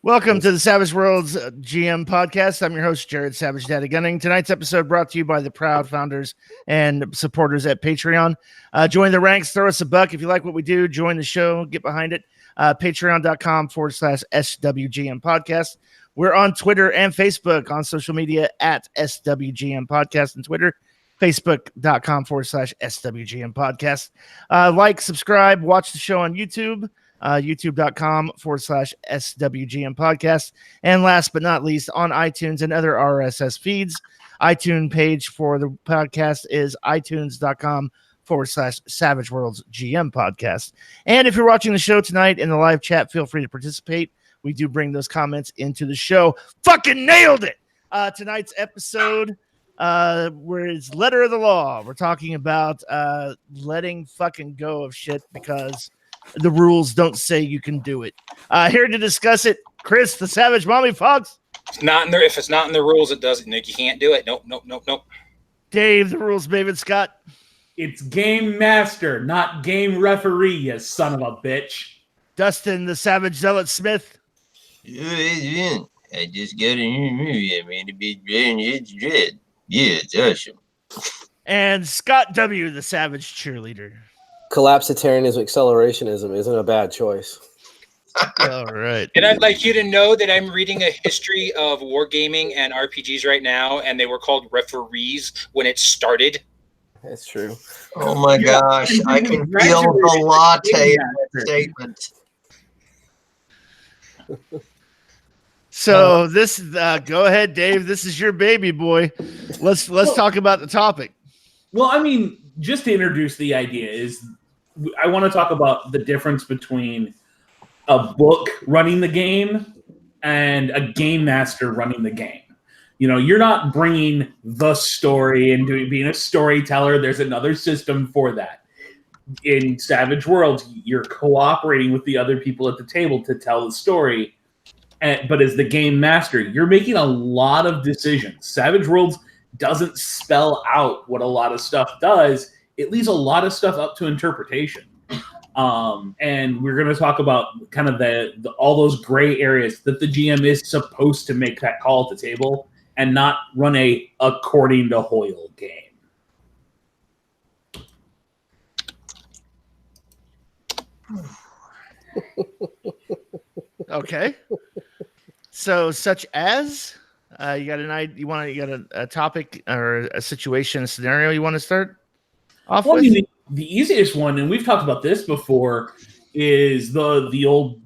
Welcome to the Savage Worlds GM podcast. I'm your host, Jared Savage Daddy Gunning. Tonight's episode brought to you by the proud founders and supporters at Patreon. Join the ranks, throw us a buck. If you like what we do, join the show, get behind it. Patreon.com/SWGM podcast. We're on Twitter and Facebook on social media at SWGM podcast and Twitter. Facebook.com/SWGM podcast. Like, subscribe, watch the show on YouTube. YouTube.com/SWGM podcast. And last but not least, on iTunes and other RSS feeds. iTunes page for the podcast is iTunes.com/Savage Worlds GM podcast. And if you're watching the show tonight in the live chat, feel free to participate. We do bring those comments into the show. Fucking nailed it! Tonight's episode, where it's letter of the law. We're talking about letting fucking go of shit because the rules don't say you can do it. Here to discuss it, Chris, the Savage Mommy Fox. It's not in there. If it's not in the rules, it doesn't. Nick, you can't do it. Nope. Dave, the rules, David Scott. It's game master, not game referee, you son of a bitch. Dustin, the Savage Zealot Smith. I just got a new movie. I'm going to be it's dread. Yeah, it's awesome. And Scott W., the Savage Cheerleader. Collapsitarianism, accelerationism isn't a bad choice. All right. And I'd like you to know that I'm reading a history of wargaming and RPGs right now, and they were called referees when it started. That's true. Oh my gosh, I can feel the latte in that statement. So this, go ahead, Dave. This is your baby boy. Let's talk about the topic. Well, I mean, just to introduce the idea is I want to talk about the difference between a book running the game and a game master running the game. You know, you're not bringing the story and being a storyteller. There's another system for that. In Savage Worlds, you're cooperating with the other people at the table to tell the story. But as the game master, you're making a lot of decisions. Savage Worlds doesn't spell out what a lot of stuff does. It leaves a lot of stuff up to interpretation. And we're going to talk about kind of the all those gray areas that the GM is supposed to make that call at the table and not run a according to Hoyle game. Okay. So, such as you got a topic or a situation, a scenario you want to start off with? I mean, the easiest one, and we've talked about this before, is the old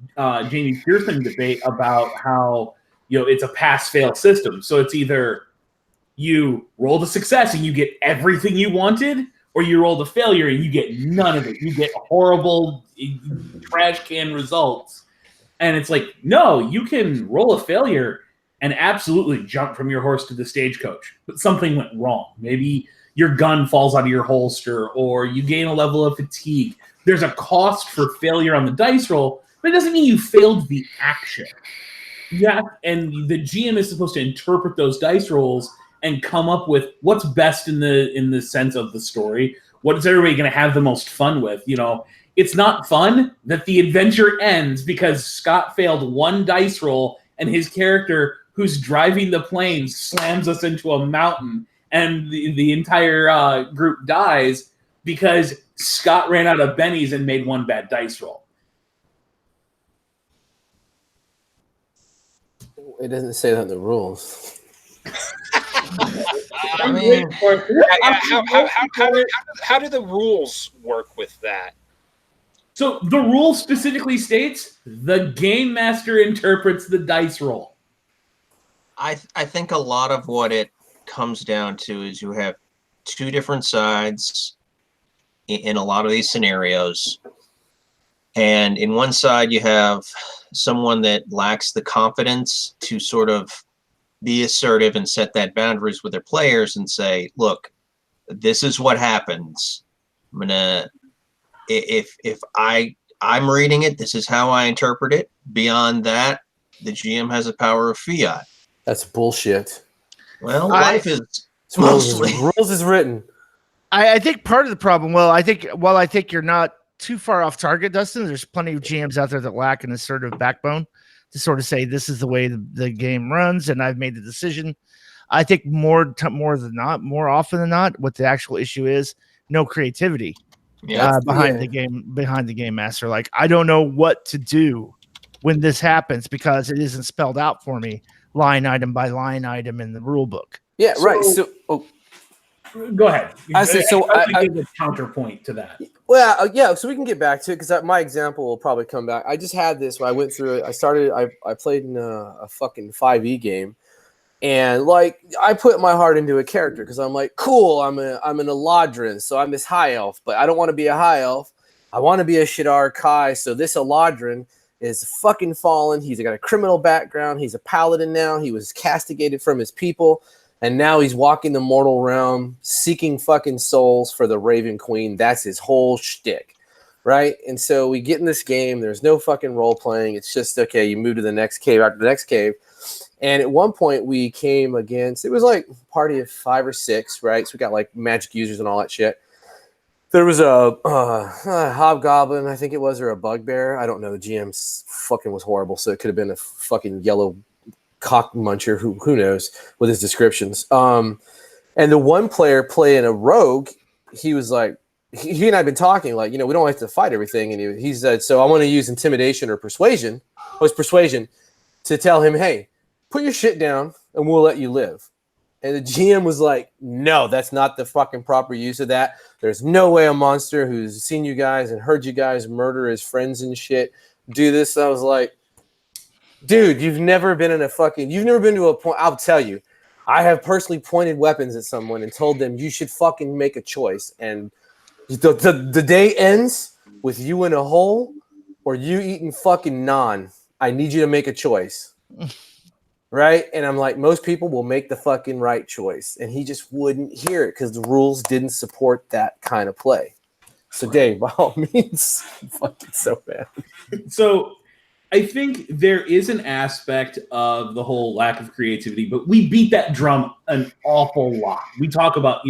Jamie Pearson debate about how it's a pass-fail system. So it's either you roll the success and you get everything you wanted, or you roll the failure and you get none of it. You get horrible trash can results. And it's like, no, you can roll a failure and absolutely jump from your horse to the stagecoach. But something went wrong. Maybe your gun falls out of your holster or you gain a level of fatigue. There's a cost for failure on the dice roll, but it doesn't mean you failed the action. Yeah, and the GM is supposed to interpret those dice rolls and come up with what's best in the sense of the story. What is everybody going to have the most fun with? It's not fun that the adventure ends because Scott failed one dice roll and his character, who's driving the plane, slams us into a mountain and the entire group dies because Scott ran out of bennies and made one bad dice roll. It doesn't say that in the rules. I mean, how do the rules work with that? So the rule specifically states the game master interprets the dice roll. I think a lot of what it comes down to is you have two different sides in a lot of these scenarios. And in one side, you have someone that lacks the confidence to sort of be assertive and set that boundaries with their players and say, look, this is what happens. I'm gonna, if I'm reading it, this is how I interpret it. Beyond that, the GM has a power of fiat. That's bullshit. Well, life is mostly rules is written. I think part of the problem, I think you're not too far off target, Dustin. There's plenty of GMs out there that lack an assertive backbone. to sort of say this is the way the game runs, and I've made the decision. I think more often than not, what the actual issue is, no creativity behind the game master. Like, I don't know what to do when this happens because it isn't spelled out for me line item by line item in the rule book. Yeah, right. So, go ahead. I say so. I give a counterpoint to that. Well, yeah. So we can get back to it because my example will probably come back. I just had this where I went through it. I played in a fucking 5e game, and like I put my heart into a character because I'm like, cool. I'm an Eladrin, so I'm this high elf, but I don't want to be a high elf. I want to be a Shadar Kai. So this Eladrin is fucking fallen. He's got a criminal background. He's a paladin now. He was castigated from his people. And now he's walking the mortal realm, seeking fucking souls for the Raven Queen. That's his whole shtick, right? And so we get in this game. There's no fucking role playing. It's just, okay, you move to the next cave after the next cave. And at one point we came against, it was like a party of 5 or 6, right? So we got like magic users and all that shit. There was a hobgoblin, I think it was, or a bugbear. I don't know. The GM fucking was horrible, so it could have been a fucking yellow cock muncher. Who knows with his descriptions. And the one player playing a rogue, he was like, he and I have been talking like, we don't have to fight everything. And he said, so I want to use intimidation or persuasion. It was persuasion to tell him, hey, put your shit down and we'll let you live. And the GM was like, no, that's not the fucking proper use of that. There's no way a monster who's seen you guys and heard you guys murder his friends and shit do this. I was like, dude, you've never been to a point. I'll tell you, I have personally pointed weapons at someone and told them you should fucking make a choice. And the day ends with you in a hole or you eating fucking naan. I need you to make a choice. Right? And I'm like, most people will make the fucking right choice. And he just wouldn't hear it because the rules didn't support that kind of play. So Dave, by all means, fucking so bad. So I think there is an aspect of the whole lack of creativity, but we beat that drum an awful lot. We talk about,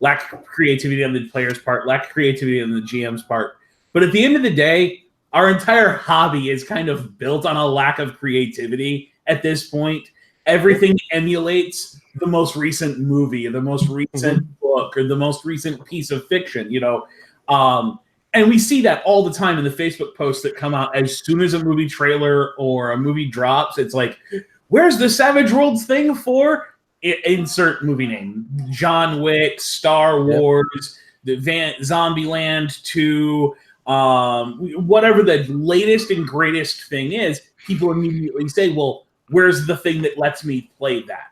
lack of creativity on the player's part, lack of creativity on the GM's part. But at the end of the day, our entire hobby is kind of built on a lack of creativity at this point. Everything emulates the most recent movie or the most recent book or the most recent piece of fiction, and we see that all the time in the Facebook posts that come out as soon as a movie trailer or a movie drops. It's like, where's the Savage Worlds thing for? Insert movie name. John Wick, Star Wars, the Zombieland 2, whatever the latest and greatest thing is, people immediately say, well, where's the thing that lets me play that?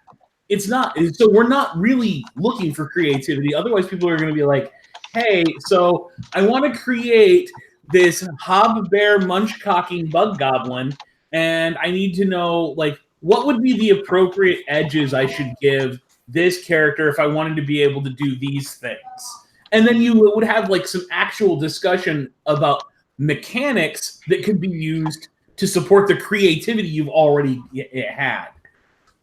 It's not. So we're not really looking for creativity. Otherwise, people are going to be like, hey, so I want to create this hob-bear munch-cocking bug goblin, and I need to know, like, what would be the appropriate edges I should give this character if I wanted to be able to do these things? And then you would have, like, some actual discussion about mechanics that could be used to support the creativity you've already had.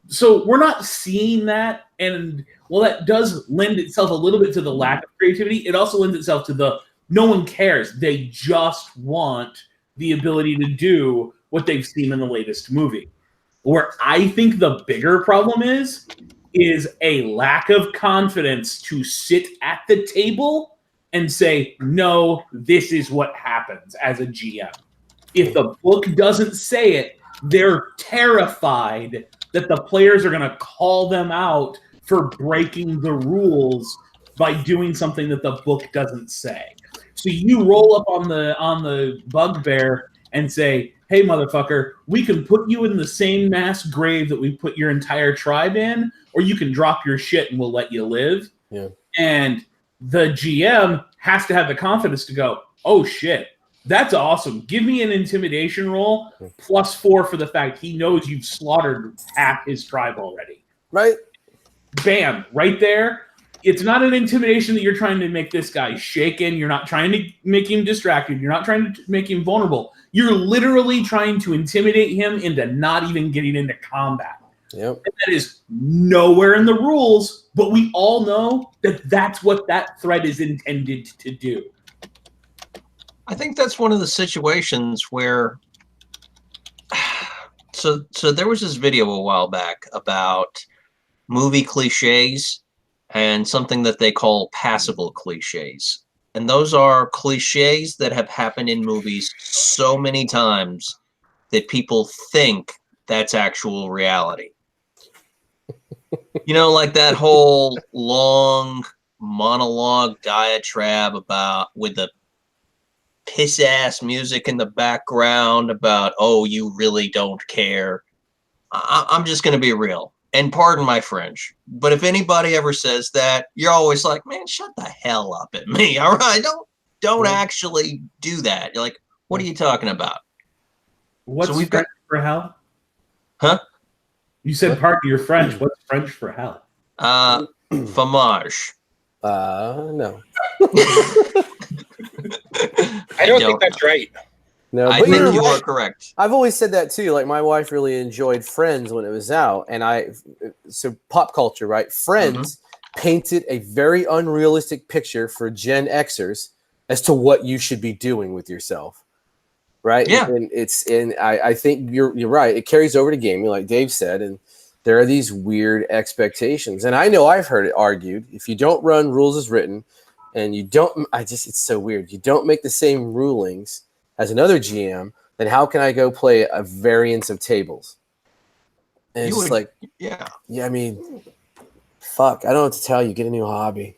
So we're not seeing that, and well, that does lend itself a little bit to the lack of creativity. It also lends itself to the no one cares. They just want the ability to do what they've seen in the latest movie. Where I think the bigger problem is a lack of confidence to sit at the table and say, no, this is what happens as a GM. If the book doesn't say it, they're terrified that the players are going to call them out for breaking the rules by doing something that the book doesn't say. So you roll up on the bugbear and say, hey, motherfucker, we can put you in the same mass grave that we put your entire tribe in, or you can drop your shit and we'll let you live. Yeah. And the GM has to have the confidence to go, oh, shit, that's awesome. Give me an intimidation roll +4 for the fact he knows you've slaughtered half his tribe already. Right. Bam, right there. It's not an intimidation that you're trying to make this guy shaken. You're not trying to make him distracted. You're not trying to make him vulnerable. You're literally trying to intimidate him into not even getting into combat. Yep. And that is nowhere in the rules, but we all know that that's what that threat is intended to do. I think that's one of the situations where So there was this video a while back about movie cliches and something that they call passable cliches. And those are cliches that have happened in movies so many times that people think that's actual reality. You know, like that whole long monologue diatribe about with the piss ass music in the background about, oh, you really don't care. I'm just going to be real. And pardon my French, but if anybody ever says that, you're always like, man, shut the hell up at me. All right. Don't actually do that. You're like, what are you talking about? What's French for hell? Huh? You said pardon your French. What's French for hell? Fromage. No. I don't think that's right. No, I but think you're you right. are correct. I've always said that too. Like my wife really enjoyed Friends when it was out, and so pop culture, right? Friends painted a very unrealistic picture for Gen Xers as to what you should be doing with yourself, right? Yeah. And I think you're right. It carries over to gaming, like Dave said, and there are these weird expectations. And I know I've heard it argued: if you don't run rules as written, and you don't, it's so weird. You don't make the same rulings as another GM, then how can I go play a variance of tables? And it's just like, yeah, I mean, fuck, I don't know what to tell you. Get a new hobby.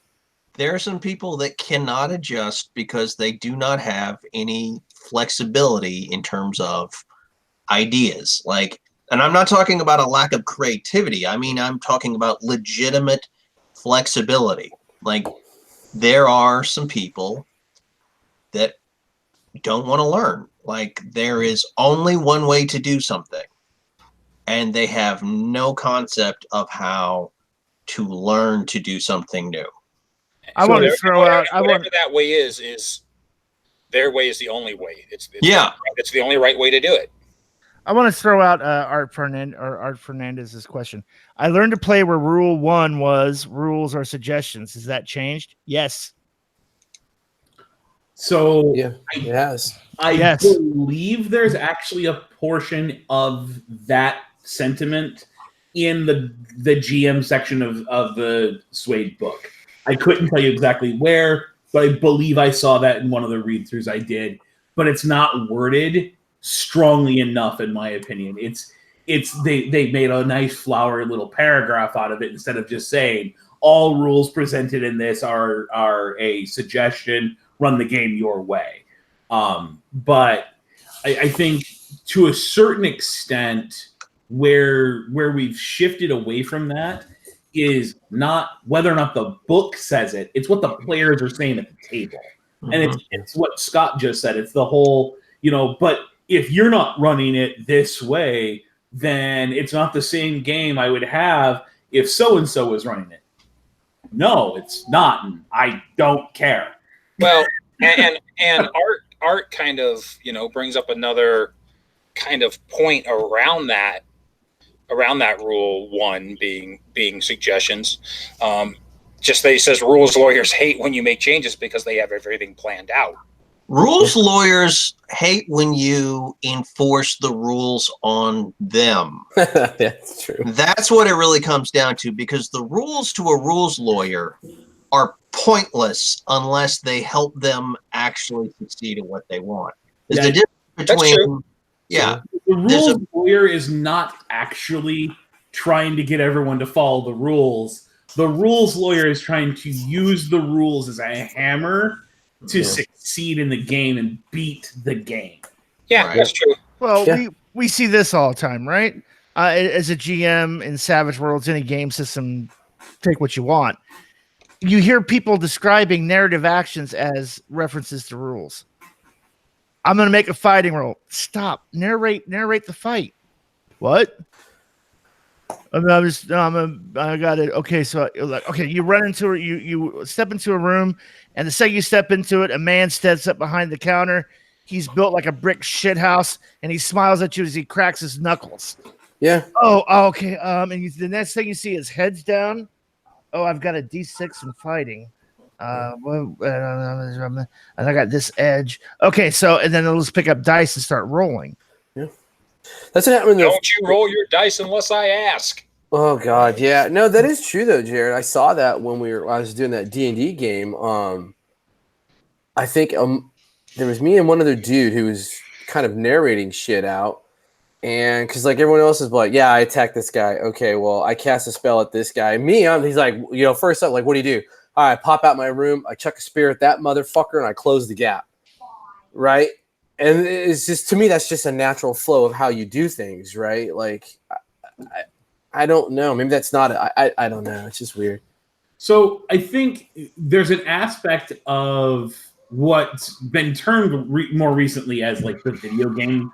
There are some people that cannot adjust because they do not have any flexibility in terms of ideas. Like, and I'm not talking about a lack of creativity. I mean, I'm talking about legitimate flexibility. Like, there are some people that don't want to learn. Like, there is only one way to do something, and they have no concept of how to learn to do something new. I want to throw out whatever that way is their way is the only way. It's the only right way to do it. I want to throw out Art Fernandez's question. I learned to play where rule 1 was rules or suggestions. Has that changed? Yes. So yeah, it has. I believe there's actually a portion of that sentiment in the GM section of the Suede book. I couldn't tell you exactly where, but I believe I saw that in one of the read-throughs I did. But it's not worded strongly enough, in my opinion. They made a nice flowery little paragraph out of it instead of just saying all rules presented in this are a suggestion. Run the game your way. But I think to a certain extent, where we've shifted away from that is not whether or not the book says it; it's what the players are saying at the table, and it's what Scott just said. It's the whole, But if you're not running it this way, then it's not the same game I would have if so and so was running it. No, it's not, and I don't care. Well, and art kind of brings up another kind of point around that rule 1 being suggestions. Just that he says rules lawyers hate when you make changes because they have everything planned out. Rules lawyers hate when you enforce the rules on them. That's true. That's what it really comes down to, because the rules to a rules lawyer are pointless unless they help them actually succeed at what they want. There's a difference between, the rules lawyer is not actually trying to get everyone to follow the rules. The rules lawyer is trying to use the rules as a hammer to succeed in the game and beat the game. Yeah, right. That's true. Well, we see this all the time, right? As a GM in Savage Worlds, any game system, take what you want. You hear people describing narrative actions as references to rules. I'm going to make a fighting roll. Stop. Narrate the fight. What? I got it. Okay, so you run into it. You step into a room, and the second you step into it, a man steps up behind the counter. He's built like a brick shithouse, and he smiles at you as he cracks his knuckles. Yeah. Oh, okay. And the next thing you see is heads down. Oh, I've got a D6 in fighting. And I got this edge. Okay, so and then they'll just pick up dice and start rolling. Yeah. That's what happened. Don't you roll your dice unless I ask. Oh God, yeah. No, that is true though, Jared. I saw that when I was doing that D&D game. I think there was me and one other dude who was kind of narrating shit out. And because like everyone else is like, yeah, I attacked this guy. Okay, well, I cast a spell at this guy. He's like, first up, like, what do you do? All right, I pop out my room, I chuck a spear at that motherfucker, and I close the gap. Right? And it's just, to me, that's just a natural flow of how you do things, right? Like, I don't know. Maybe that's not it. I don't know. It's just weird. So I think there's an aspect of what's been termed more recently as like the video game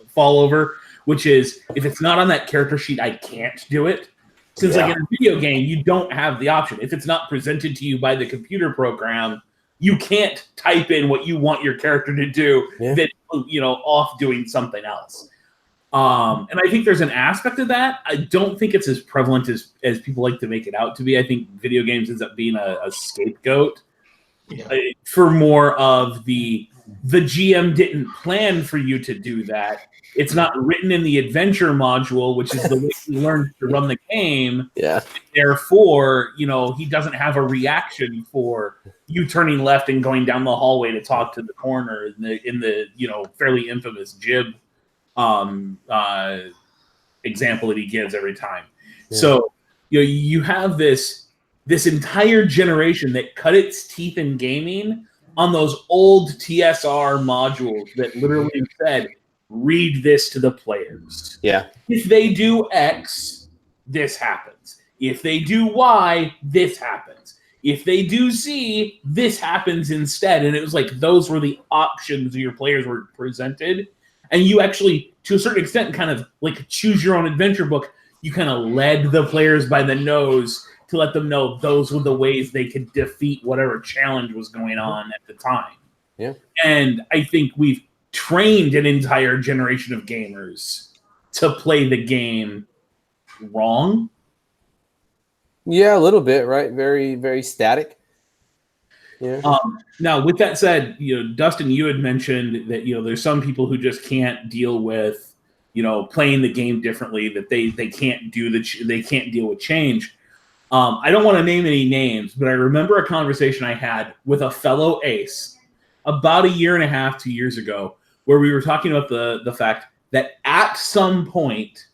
fall over, which is if it's not on that character sheet, I can't do it. Since like in a video game, you don't have the option. If it's not presented to you by the computer program, you can't type in what you want your character to do, then off doing something else. And I think there's an aspect of that. I don't think it's as prevalent as people like to make it out to be. I think video games ends up being a scapegoat for more of the GM didn't plan for you to do that. It's not written in the adventure module, which is the way you learn to run the game. Yeah. Therefore, he doesn't have a reaction for you turning left and going down the hallway to talk to the coroner in the fairly infamous Jib example that he gives every time. Yeah. So you have this entire generation that cut its teeth in gaming on those old TSR modules that literally said, read this to the players. Yeah. If they do X, this happens. If they do Y, this happens. If they do Z, this happens instead. And it was like those were the options your players were presented. And you actually, to a certain extent, kind of like choose your own adventure book. You kind of led the players by the nose to let them know those were the ways they could defeat whatever challenge was going on at the time. Yeah. And I think we've trained an entire generation of gamers to play the game wrong. Yeah, a little bit, right? Very, very static. Yeah. Now, with that said, Dustin, you had mentioned that there's some people who just can't deal with playing the game differently. That they can't they can't deal with change. I don't want to name any names, but I remember a conversation I had with a fellow ace about 1.5 years, 2 years ago, where we were talking about the fact that at some point,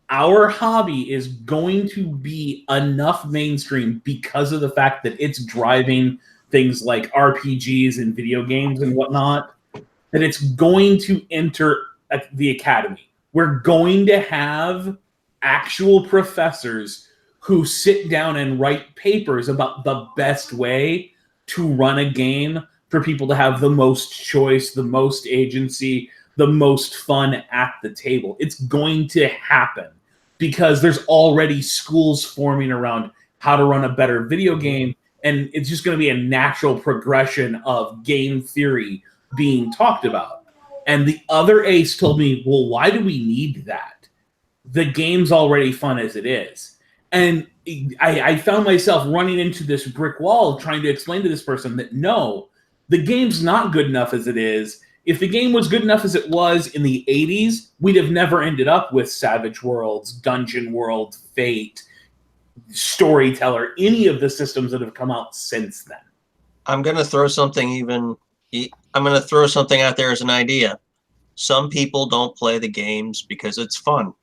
our hobby is going to be enough mainstream because of the fact that it's driving things like RPGs and video games and whatnot, that it's going to enter the academy. We're going to have actual professors who sit down and write papers about the best way to run a game for people to have the most choice, the most agency, the most fun at the table. It's going to happen because there's already schools forming around how to run a better video game, and it's just going to be a natural progression of game theory being talked about. And the other ace told me, well, why do we need that? The game's already fun as it is. And I found myself running into this brick wall trying to explain to this person that no, the game's not good enough as it is. If the game was good enough as it was in the 80s, we'd have never ended up with Savage Worlds, Dungeon World, Fate, Storyteller, any of the systems that have come out since then. I'm going to throw something out there as an idea. Some people don't play the games because it's fun.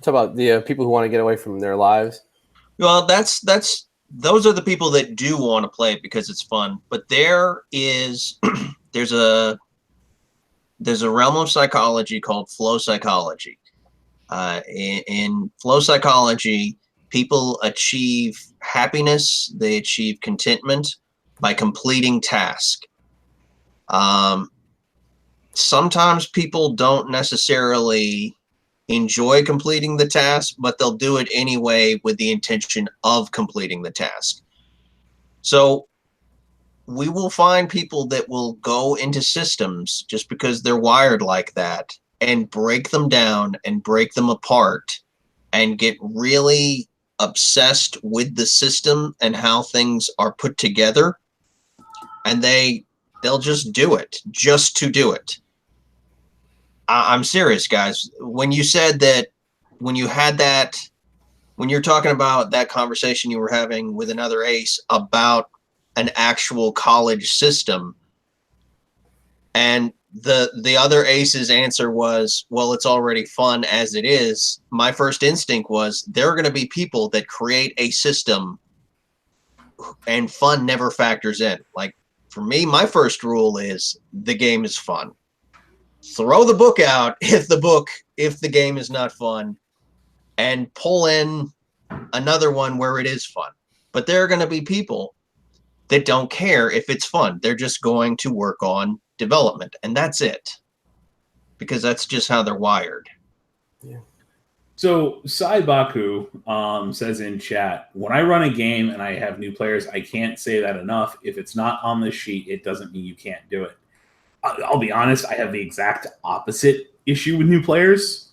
Talk about the people who want to get away from their lives. Well, those are the people that do want to play it because it's fun. But there's a realm of psychology called flow psychology. In flow psychology, people achieve happiness, they achieve contentment by completing tasks. Sometimes people don't necessarily enjoy completing the task, but they'll do it anyway with the intention of completing the task. So we will find people that will go into systems just because they're wired like that and break them down and break them apart and get really obsessed with the system and how things are put together. And they They'll just do it, just to do it. I'm serious, guys. When you said that, when you had that, when you're talking about that conversation you were having with another ace about an actual college system, and the other ace's answer was, well, it's already fun as it is. My first instinct was there are going to be people that create a system and fun never factors in. Like for me, my first rule is the game is fun. Throw the book out if the game is not fun, and pull in another one where it is fun. But there are going to be people that don't care if it's fun. They're just going to work on development, and that's it, because that's just how they're wired. Yeah. So Saibaku says in chat, when I run a game and I have new players, I can't say that enough. If it's not on the sheet, it doesn't mean you can't do it. I'll be honest, I have the exact opposite issue with new players.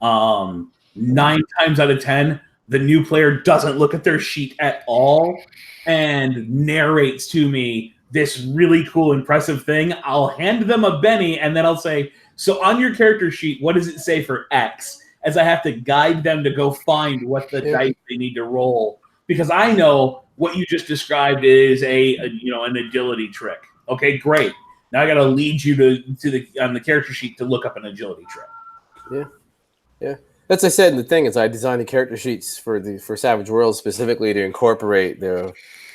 9 times out of 10, the new player doesn't look at their sheet at all and narrates to me this really cool, impressive thing. I'll hand them a Benny, and then I'll say, so on your character sheet, what does it say for X? As I have to guide them to go find what the dice they need to roll. Because I know what you just described is an agility trick. Okay, great. Now I got to lead you to on the character sheet to look up an agility trick. Yeah. That's what I said in the thing is I designed the character sheets for Savage Worlds specifically to incorporate the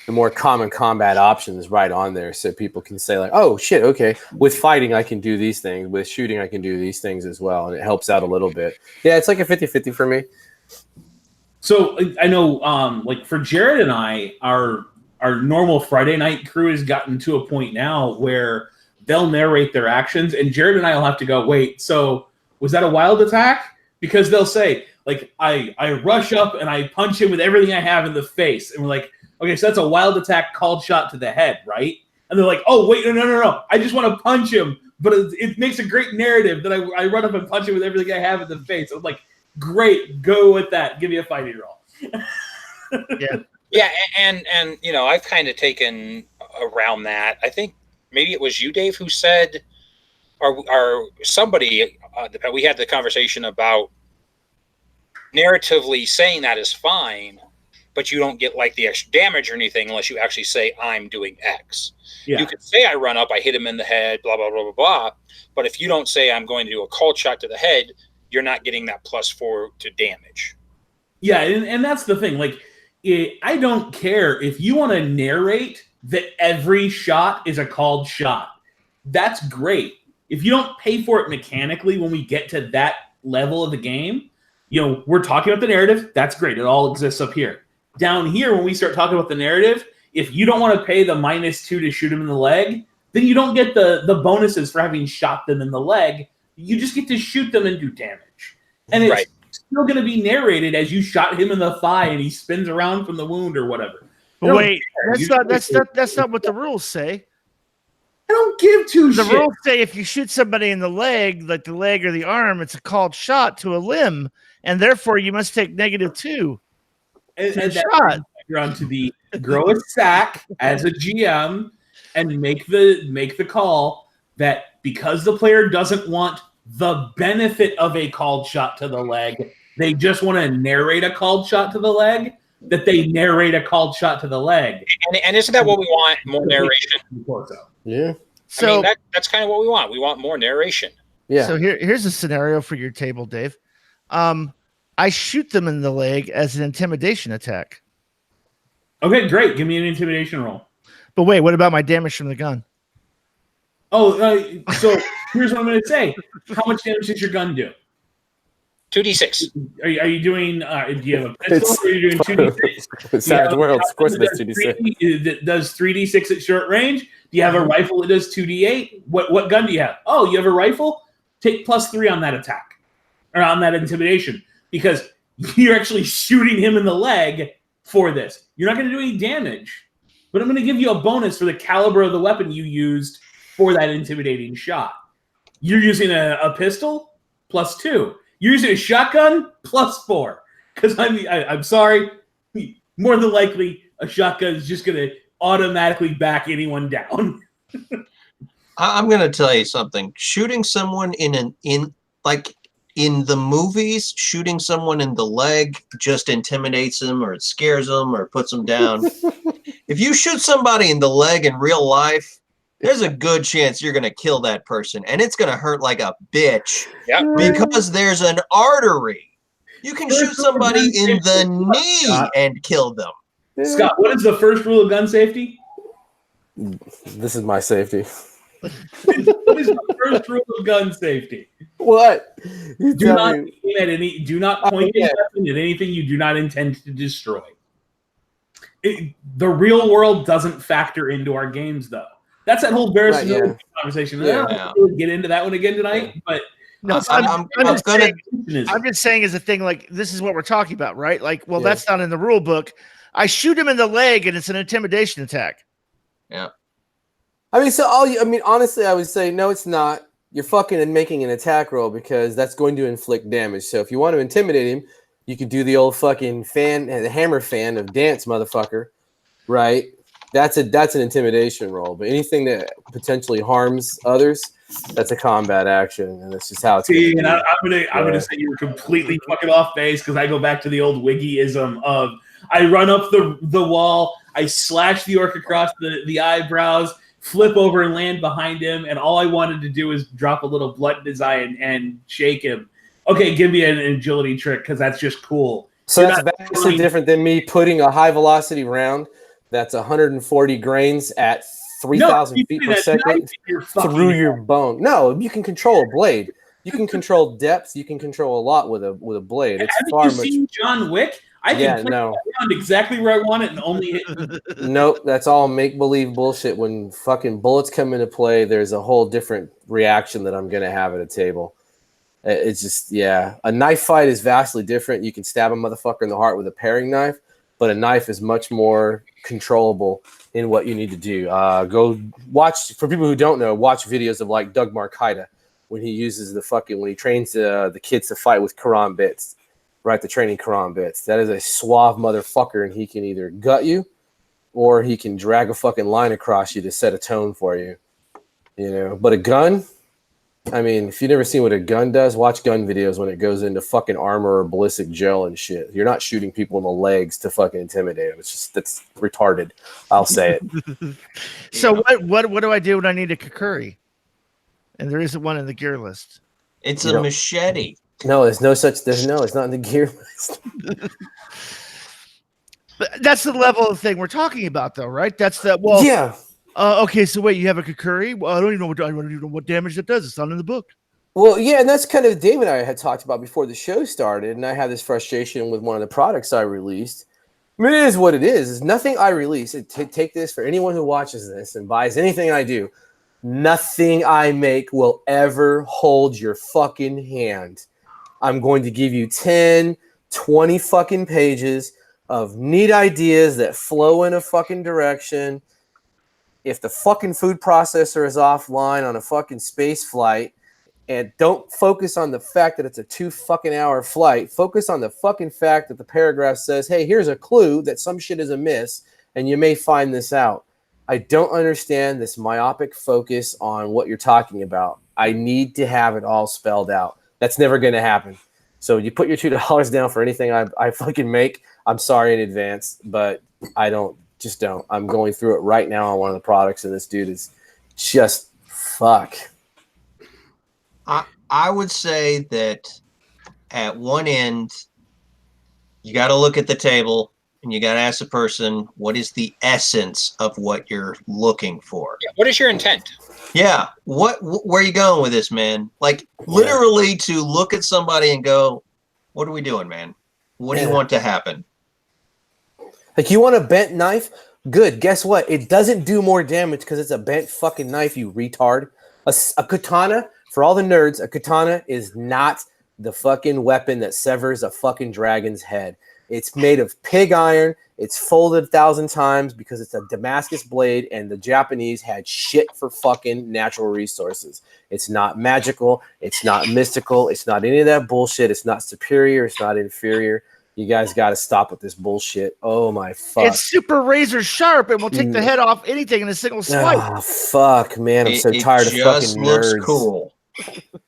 more common combat options right on there, so people can say like, oh shit, okay, with fighting I can do these things, with shooting I can do these things as well, and it helps out a little bit. Yeah, it's like a 50-50 for me. So I know, like for Jared and I, our normal Friday night crew has gotten to a point now where they'll narrate their actions, and Jared and I will have to go, wait, so was that a wild attack? Because they'll say, like, I rush up and I punch him with everything I have in the face. And we're like, okay, so that's a wild attack called shot to the head, right? And they're like, oh, wait, no. I just want to punch him. But it makes a great narrative that I run up and punch him with everything I have in the face. I'm like, great, go with that. Give me a fighting roll. Yeah, and I've kind of taken around that. I think maybe it was you, Dave, who said, or somebody, we had the conversation about narratively saying that is fine, but you don't get like the extra damage or anything unless you actually say, I'm doing X. Yeah. You could say I run up, I hit him in the head, blah, blah, blah, blah, blah. But if you don't say I'm going to do a cold shot to the head, you're not getting that +4 to damage. Yeah, and that's the thing. Like, I don't care if you want to narrate that every shot is a called shot. That's great. If you don't pay for it mechanically when we get to that level of the game, we're talking about the narrative. That's great. It all exists up here. Down here, when we start talking about the narrative, if you don't want to pay the -2 to shoot him in the leg, then you don't get the bonuses for having shot them in the leg. You just get to shoot them and do damage. And it's still going to be narrated as you shot him in the thigh and he spins around from the wound or whatever. Wait, that's not what the rules say. I don't give two shits. The rules say if you shoot somebody in the leg, like the leg or the arm, it's a called shot to a limb, and therefore you must take -2. And shot. You're on to the grow a sack as a GM and make the call that because the player doesn't want the benefit of a called shot to the leg, they just want to narrate a called shot to the leg, that they narrate a called shot to the leg. And isn't that what we want? More narration. Yeah. So that's kind of what we want. We want more narration. Yeah. So here's a scenario for your table, Dave. I shoot them in the leg as an intimidation attack. Okay, great. Give me an intimidation roll. But wait, what about my damage from the gun? Oh, so here's what I'm going to say. How much damage does your gun do? 2d6. Are you doing? Do you have a pistol? Or are you doing 2d6? Savage Worlds, of course, it does 2d6. It does 3d6 at short range. Do you have a rifle that does 2d8? What gun do you have? Oh, you have a rifle? Take +3 on that attack or on that intimidation because you're actually shooting him in the leg for this. You're not going to do any damage, but I'm going to give you a bonus for the caliber of the weapon you used for that intimidating shot. You're using a pistol +2. You're using a shotgun +4. Because I'm sorry, more than likely a shotgun is just going to automatically back anyone down. I'm gonna tell you something. Shooting someone in the movies, shooting someone in the leg just intimidates them, or it scares them, or puts them down. If you shoot somebody in the leg in real life, there's a good chance you're gonna kill that person, and it's gonna hurt like a bitch. Yep. Because there's an artery. You can shoot somebody in the knee and kill them. Scott, what is the first rule of gun safety? This is my safety. What is the first rule of gun safety? What? You Do tell not me. aim at any. Do not point your weapon at anything you do not intend to destroy. The real world doesn't factor into our games, though. That's that whole verisimilitude conversation. I don't want to get into that one again tonight, but No, I'm just saying as a thing, like, this is what we're talking about, right? Like, well, that's not in the rule book. I shoot him in the leg and it's an intimidation attack. Yeah. I mean, honestly, I would say, no, it's not. You're fucking making an attack roll because that's going to inflict damage. So if you want to intimidate him, you could do the old fucking the hammer fan of dance, motherfucker, right? That's an intimidation roll. But anything that potentially harms others, that's a combat action, and that's just how it's. I'm gonna say you're completely fucking off base because I go back to the old Wiggyism of I run up the wall, I slash the orc across the eyebrows, flip over and land behind him, and all I wanted to do is drop a little blood in his eye and shake him. Okay, give me an agility trick because that's just cool. So that's vastly different than me putting a high velocity round that's 140 grains at 3,000 feet per second through your bone. No, you can control a blade. You can control depth. You can control a lot with a blade. It's Haven't you seen John Wick? I can play that round exactly where I want it and only hit. Nope, that's all make-believe bullshit. When fucking bullets come into play, there's a whole different reaction that I'm going to have at a table. It's just, a knife fight is vastly different. You can stab a motherfucker in the heart with a paring knife, but a knife is much more controllable in what you need to do. Go watch, for people who don't know, watch videos of like Doug Marcaida when he uses when he trains the kids to fight with Quran bits, right? The training Quran bits. That is a suave motherfucker, and he can either gut you or he can drag a fucking line across you to set a tone for you. You know, but a gun, I mean, if you've never seen what a gun does, watch gun videos when it goes into fucking armor or ballistic gel and shit. You're not shooting people in the legs to fucking intimidate them. It's just, that's retarded. I'll say it. So what do I do when I need a Kakuri? And there isn't one in the gear list. It's a machete. No, it's not in the gear list. But that's the level of thing we're talking about, though, right? That's the okay, so wait, you have a Kakuri? Well, I don't even know what damage that does. It's not in the book. Well, yeah, and that's kind of Dave and I had talked about before the show started, and I had this frustration with one of the products I released. I mean, it is what it is. It's nothing I release. Take this for anyone who watches this and buys anything I do. Nothing I make will ever hold your fucking hand. I'm going to give you 10, 20 fucking pages of neat ideas that flow in a fucking direction. If the fucking food processor is offline on a fucking space flight, and don't focus on the fact that it's a 2 fucking hour flight, focus on the fucking fact that the paragraph says, hey, here's a clue that some shit is amiss, and you may find this out. I don't understand this myopic focus on what you're talking about. I need to have it all spelled out. That's never going to happen. So you put your $2 down for anything I fucking make. I'm sorry in advance, but I don't. Just don't. I'm going through it right now on one of the products, and this dude is just fuck. I would say that at one end, you got to look at the table and you got to ask the person, what is the essence of what you're looking for? Yeah, what is your intent? Yeah. Where are you going with this, man? Like literally to look at somebody and go, what are we doing, man? What do you want to happen? Like, you want a bent knife? Good. Guess what? It doesn't do more damage because it's a bent fucking knife, you retard. A katana, for all the nerds, a katana is not the fucking weapon that severs a fucking dragon's head. It's made of pig iron. It's folded 1,000 times because it's a Damascus blade, and the Japanese had shit for fucking natural resources. It's not magical. It's not mystical. It's not any of that bullshit. It's not superior. It's not inferior. You guys got to stop with this bullshit. Oh my fuck! It's super razor sharp and will take the head off anything in a single swipe. Oh fuck, man! I'm so tired of fucking looks nerds. Cool.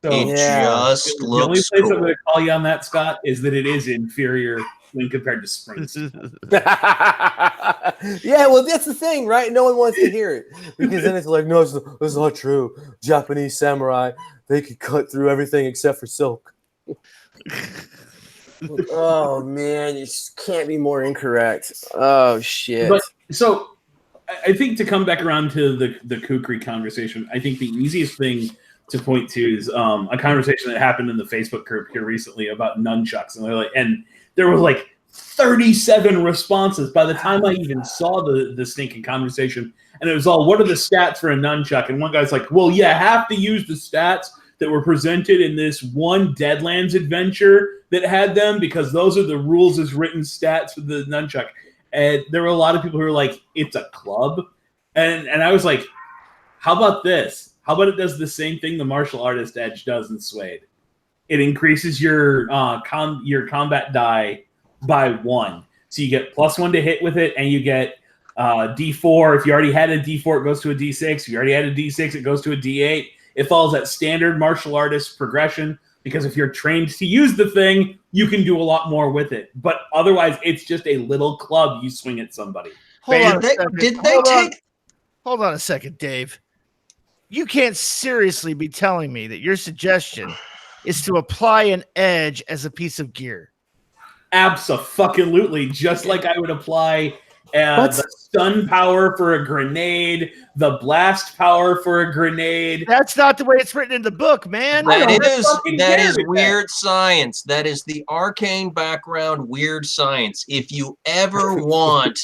So, It just the looks only place cool. I'm going to call you on that, Scott, is that it is inferior when compared to Springs. Yeah, well, that's the thing, right? No one wants to hear it because then it's like, no, it's not true. Japanese samurai, they could cut through everything except for silk. Oh man, you just can't be more incorrect. Oh shit. But so I think to come back around to the kukri conversation, I think the easiest thing to point to is a conversation that happened in the Facebook group here recently about nunchucks, and there were like 37 responses by the time I even saw the stinking conversation, and it was all, what are the stats for a nunchuck? And one guy's like, well, you have to use the stats that were presented in this one Deadlands adventure that had them, because those are the rules as written stats for the nunchuck. And there were a lot of people who were like, it's a club. And I was like, how about this? How about it does the same thing the martial artist edge does in Suede? It increases your combat die by 1. So you get +1 to hit with it, and you get D4. If you already had a D4, it goes to a D6. If you already had a D6, it goes to a D8. It follows that standard martial artist progression, because if you're trained to use the thing, you can do a lot more with it. But otherwise, it's just a little club you swing at somebody. Hold on a second, Dave. You can't seriously be telling me that your suggestion is to apply an edge as a piece of gear. Abso-fucking-lutely, just like I would apply the stun power for a grenade, the blast power for a grenade. That's not the way it's written in the book, man. That is weird science. That is the arcane background weird science. If you ever want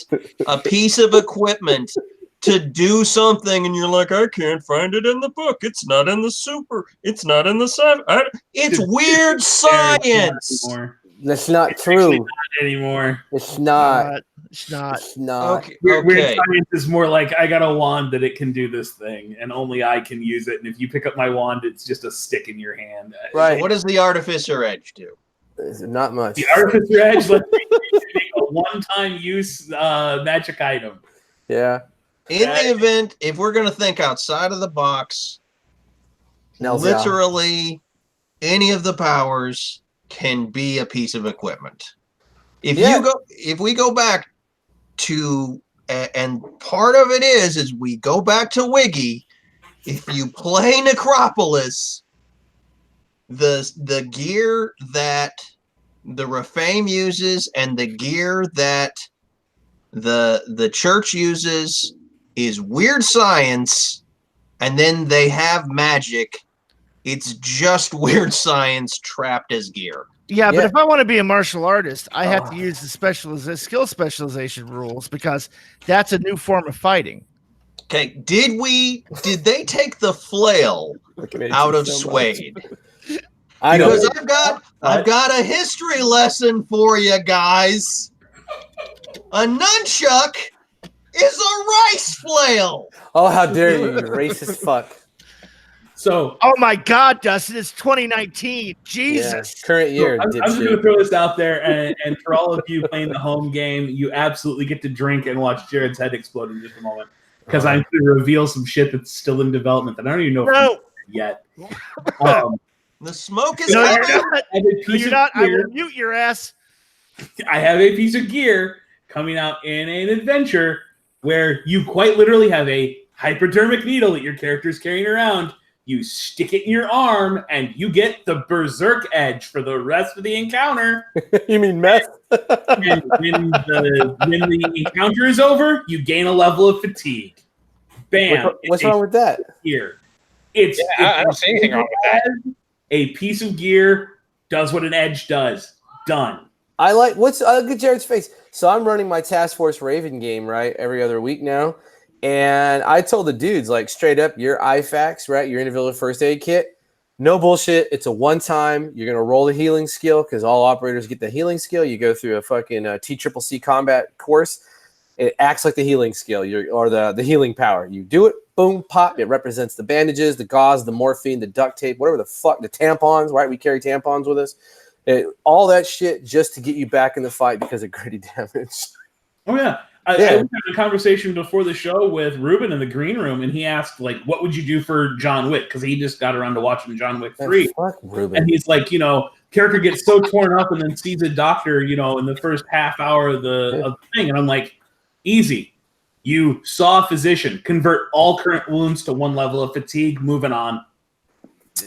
a piece of equipment to do something and you're like, I can't find it in the book. It's not in the super. It's not in the 7. It's weird science. That's not true. Not anymore. It's not. It's not. It's not. Okay. Weird science is more like, I got a wand that it can do this thing, and only I can use it. And if you pick up my wand, it's just a stick in your hand. Right. So what does the Artificer Edge do? Not much. The Artificer Edge lets you make a one-time use magic item. Yeah. In the event, if we're going to think outside of the box, literally any of the powers can be a piece of equipment. If we go back to, and part of it is we go back to Wiggy. If you play Necropolis, the gear that the Refame uses and the gear that the church uses is weird science, and then they have magic. It's just weird science trapped as gear. Yeah, but if I want to be a martial artist, I have to use the skill specialization rules, because that's a new form of fighting. Okay, did they take the flail out of Suede? Because I've got a history lesson for you guys. A nunchuck is a rice flail. Oh, how dare you racist fuck. So, oh my God, Dustin, it's 2019. Jesus. Yeah, current year. So I'm just going to throw this out there, and for all of you playing the home game, you absolutely get to drink and watch Jared's head explode in just a moment, because I'm going to reveal some shit that's still in development that I don't even know if yet. The smoke is coming. You're not. I will mute your ass. I have a piece of gear coming out in an adventure where you quite literally have a hypodermic needle that your character is carrying around. You stick it in your arm, and you get the Berserk Edge for the rest of the encounter. You mean meth? And when the encounter is over, you gain a level of fatigue. Bam! What's wrong with that? Here, I don't see anything wrong with that. A piece of gear does what an edge does. Done. I look at Jared's face. So I'm running my Task Force Raven game, right, every other week now. And I told the dudes, like, straight up, your IFAKs, right, your individual first aid kit, no bullshit. It's a one-time. You're going to roll the healing skill, because all operators get the healing skill. You go through a fucking TCCC combat course. It acts like the healing skill, or the healing power. You do it, boom, pop. It represents the bandages, the gauze, the morphine, the duct tape, whatever the fuck, the tampons, right? We carry tampons with us. All that shit just to get you back in the fight because of gritty damage. Oh yeah. I was having a conversation before the show with Ruben in the green room, and he asked, like, what would you do for John Wick? Because he just got around to watching John Wick 3. Fuck Ruben. And he's like, character gets so torn up and then sees a doctor, in the first half hour of the thing. And I'm like, easy. You saw a physician, convert all current wounds to 1 level of fatigue, moving on.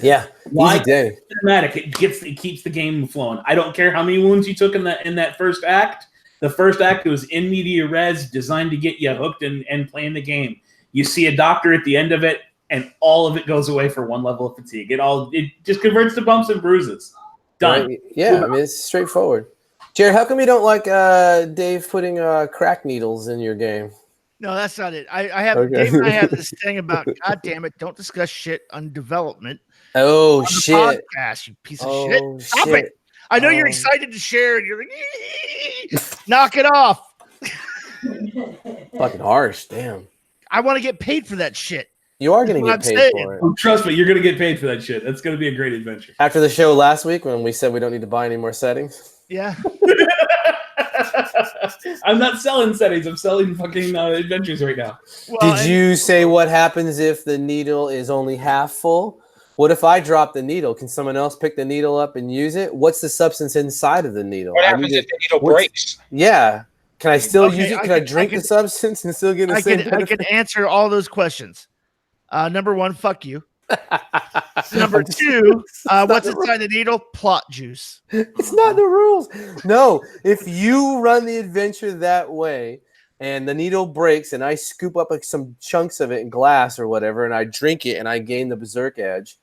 Yeah. Why? Easy day. Cinematic. It keeps the game flowing. I don't care how many wounds you took in that first act. The first act was in media res, designed to get you hooked and playing the game. You see a doctor at the end of it, and all of it goes away for 1 level of fatigue. It just converts to bumps and bruises. Done. Right. Yeah, I mean, it's straightforward. Jared, how come you don't like Dave putting crack needles in your game? No, that's not it. I have Dave and I have this thing about, God damn it, don't discuss shit on development. Oh shit! Podcast, you piece of shit. Stop it! I know you're excited to share, and you're like, knock it off. Fucking harsh, damn. I want to get paid for that shit. You are going to get paid for it. Oh, trust me, you're going to get paid for that shit. That's going to be a great adventure. After the show last week when we said we don't need to buy any more settings. Yeah. I'm not selling settings. I'm selling fucking adventures right now. Well, did you say what happens if the needle is only half full? What if I drop the needle? Can someone else pick the needle up and use it? What's the substance inside of the needle? What happens if the needle breaks? Yeah. Can I still use it? Can I drink the substance and still get the same benefit? I can answer all those questions. Number 1, fuck you. Number 2, what's inside the needle? Plot juice. It's not the rules. No, if you run the adventure that way and the needle breaks and I scoop up like some chunks of it in glass or whatever and I drink it and I gain the berserk edge,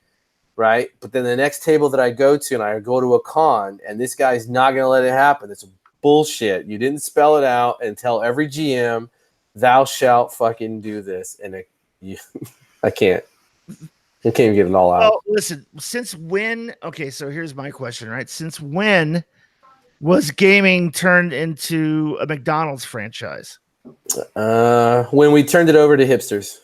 right? But then the next table that I go to and I go to a con and this guy's not going to let it happen. It's bullshit. You didn't spell it out and tell every GM, thou shalt fucking do this. And I can't. I can't even get it all out. Well, listen, since when? Okay, so here's my question, right? Since when was gaming turned into a McDonald's franchise? When we turned it over to hipsters.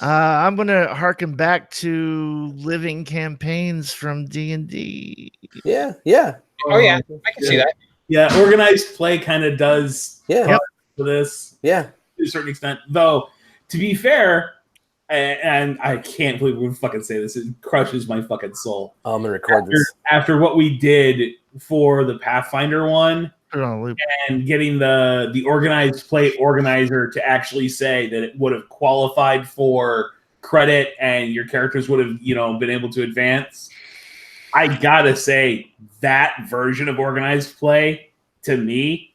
I'm gonna harken back to living campaigns from D&D. Yeah. Oh yeah, I can see that. Yeah, organized play kind of does for this. Yeah, to a certain extent. Though, to be fair, and I can't believe we fucking say this, it crushes my fucking soul. I'm gonna record this after what we did for the Pathfinder one. And getting the organized play organizer to actually say that it would have qualified for credit and your characters would have, been able to advance. I gotta say that version of organized play to me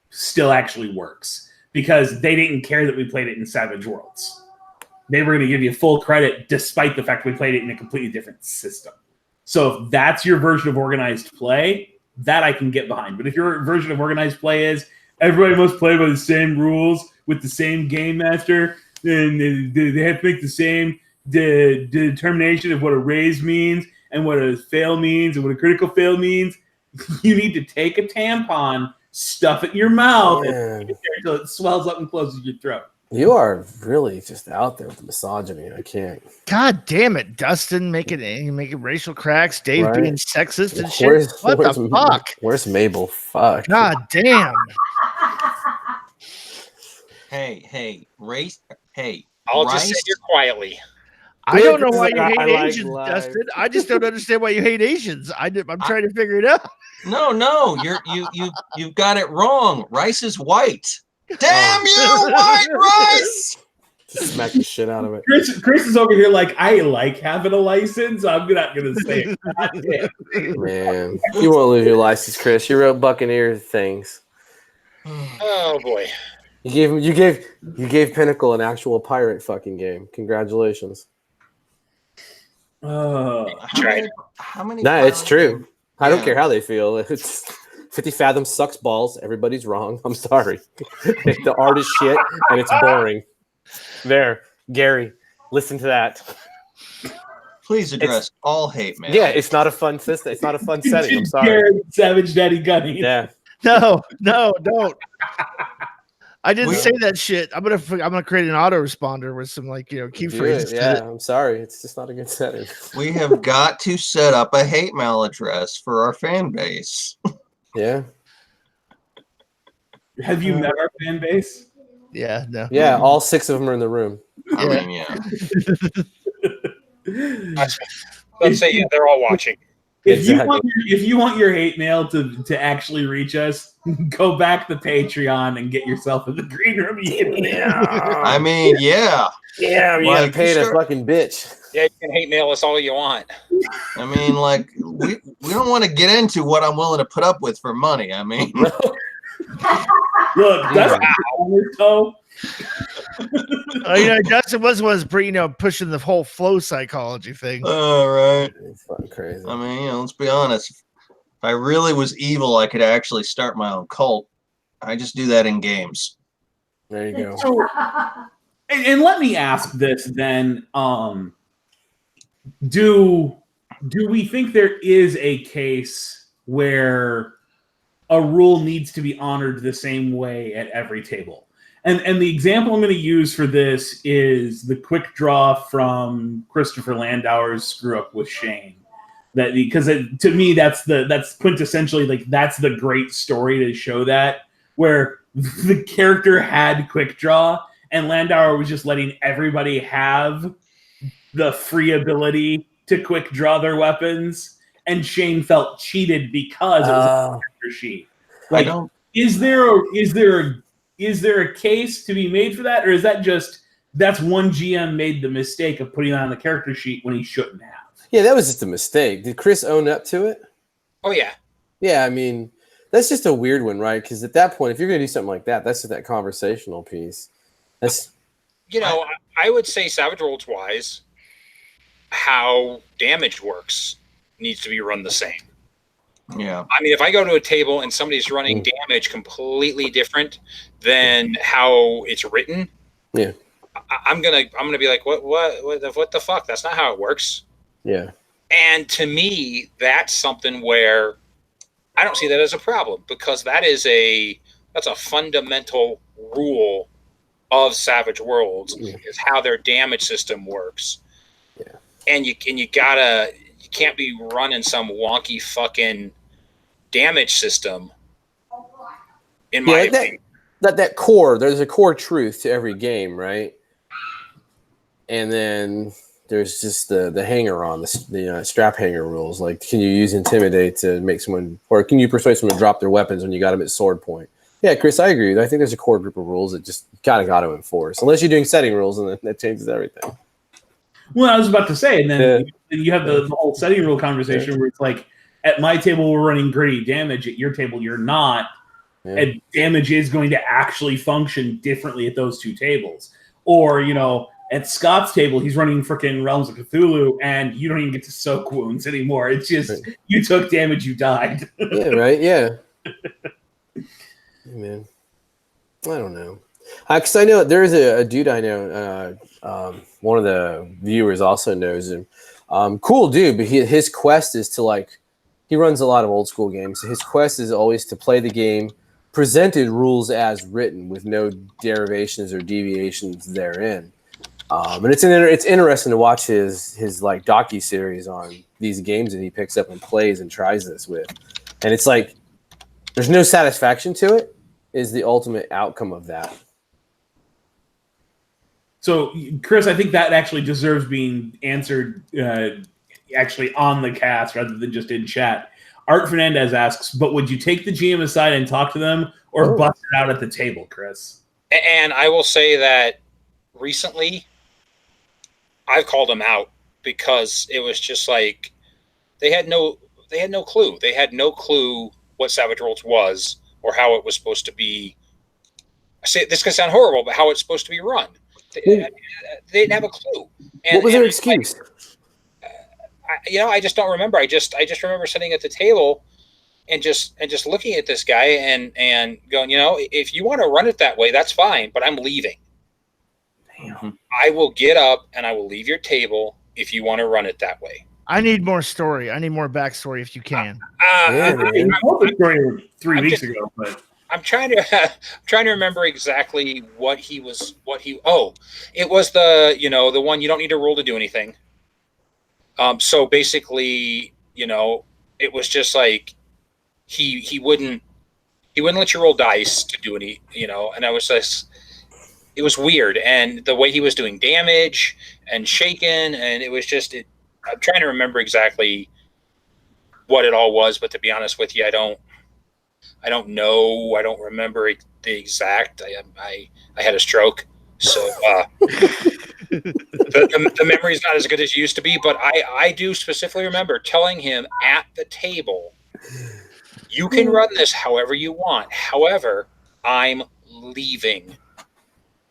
still actually works because they didn't care that we played it in Savage Worlds. They were going to give you full credit despite the fact we played it in a completely different system. So if that's your version of organized play, that I can get behind. But if your version of organized play is everybody must play by the same rules with the same game master, and they have to make the same determination of what a raise means and what a fail means and what a critical fail means, you need to take a tampon, stuff it in your mouth, and it until it swells up and closes your throat. You are really just out there with the misogyny. I can't. God damn it, Dustin, making racial cracks, Dave being sexist and shit. What the fuck? Where's Mabel? Fuck. God damn. Hey, race. Hey, I'll just sit here quietly. I don't know why you hate Asians, Dustin. I just don't understand why you hate Asians. I'm trying to figure it out. No, you've got it wrong. Rice is white. Damn you, white rice! Just smack the shit out of it. Chris is over here like, I like having a license. I'm not going to say it. Man, you won't lose your license, Chris. You wrote Buccaneer things. Oh boy! You gave Pinnacle an actual pirate fucking game. Congratulations. How many? Nah, it's true. I don't care how they feel. It's 50 Fathoms sucks balls. Everybody's wrong. I'm sorry. The art is shit and it's boring. There, Gary, listen to that. Please address all hate, man. Yeah, it's not a fun system. It's not a fun setting. I'm sorry. Savage Daddy Gunny. Yeah. No, don't. I didn't say that shit. I'm gonna create an autoresponder with some keyphrases. Yeah, I'm sorry. It's just not a good setting. We have got to set up a hate mail address for our fan base. Yeah. Have you met our fan base? Yeah, no. Yeah, all 6 of them are in the room. I mean, yeah. Let's say they're all watching. If you want your hate mail to actually reach us, go back to Patreon and get yourself in the green room. I mean, yeah. Yeah, you gotta pay the fucking bitch. Yeah, you can hate mail us all you want. I mean, like, we don't want to get into what I'm willing to put up with for money. I mean, look, that's so. Justin was pushing the whole flow psychology thing. All right. It's fucking crazy. I mean, let's be honest. If I really was evil, I could actually start my own cult. I just do that in games. There you go. So, and let me ask this then: do we think there is a case where a rule needs to be honored the same way at every table? And the example I'm going to use for this is the quick draw from Christopher Landauer's Screw Up with Shane. That because to me that's quintessentially that's the great story to show that, where the character had quick draw and Landauer was just letting everybody have the free ability to quick draw their weapons, and Shane felt cheated because it was a character sheet. Like, is there a case to be made for that, or is that that's one GM made the mistake of putting that on the character sheet when he shouldn't have? Yeah, that was just a mistake. Did Chris own up to it? Oh yeah. Yeah, I mean, that's just a weird one, right? Because at that point, if you're going to do something like that, that's just that conversational piece. I would say Savage Worlds wise, how damage works needs to be run the same. Yeah. I mean, if I go to a table and somebody's running damage completely different than how it's written, yeah, I'm gonna be like, what the fuck? That's not how it works. Yeah. And to me, that's something where I don't see that as a problem, because that's a fundamental rule of Savage Worlds is how their damage system works. Yeah. And you can't be running some wonky fucking damage system, in my opinion. That core, there's a core truth to every game, right? And then there's just the hanger on, the strap hanger rules. Like, can you use Intimidate to make someone, or can you persuade someone to drop their weapons when you got them at sword point? Yeah, Chris, I agree. I think there's a core group of rules that just kind of got to enforce, unless you're doing setting rules, and then that changes everything. Well, I was about to say, and then you have the whole setting rule conversation where it's like, at my table we're running gritty damage, at your table you're not, and damage is going to actually function differently at those two tables. Or, at Scott's table he's running freaking Realms of Cthulhu, and you don't even get to soak wounds anymore. It's just you took damage, you died. Yeah, right. Yeah. Man, I don't know. Because I know there's a dude I know. One of the viewers also knows him. Cool dude, but his quest is to he runs a lot of old school games. So his quest is always to play the game, presented rules as written with no derivations or deviations therein. And it's interesting to watch his docu-series on these games that he picks up and plays and tries this with. And it's like there's no satisfaction to it is the ultimate outcome of that. So, Chris, I think that actually deserves being answered actually on the cast rather than just in chat. Art Fernandez asks, but would you take the GM aside and talk to them, or bust it out at the table, Chris? And I will say that recently I've called them out, because it was just like they had no clue. They had no clue what Savage Worlds was or how it was supposed to be. I say this could sound horrible, but how it's supposed to be run. They didn't have a clue. What was their excuse? I just don't remember. I just remember sitting at the table and just looking at this guy and going, if you want to run it that way, that's fine, but I'm leaving. Damn. I will get up and I will leave your table if you want to run it that way. I need more story. I need more backstory if you can. I told the story 3 weeks ago, but I'm trying to remember exactly what he was. It was the one you don't need to roll to do anything. So basically, it was just like he wouldn't let you roll dice to do any, and I was just, it was weird, and the way he was doing damage and shaking, and it was just I'm trying to remember exactly what it all was, but to be honest with you, I don't know. I don't remember the exact. I had a stroke, so the memory is not as good as it used to be. But I do specifically remember telling him at the table, "You can run this however you want. However, I'm leaving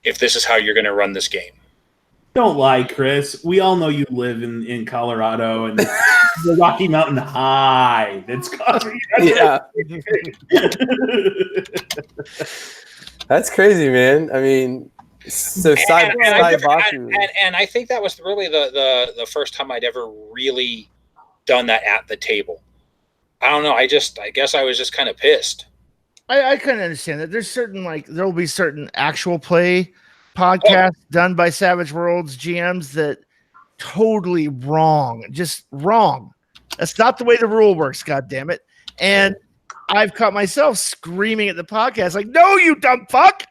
if this is how you're going to run this game." Don't lie, Chris. We all know you live in Colorado and the Rocky Mountain High. That's causing Yeah. That's crazy, man. I mean, so and I think that was really the first time I'd ever really done that at the table. I don't know. I guess I was just kind of pissed. I couldn't understand that. There's certain, there will be certain actual play podcasts done by Savage Worlds GMs that totally wrong, just wrong. That's not the way the rule works. God damn it! And I've caught myself screaming at the podcast, like, "No, you dumb fuck!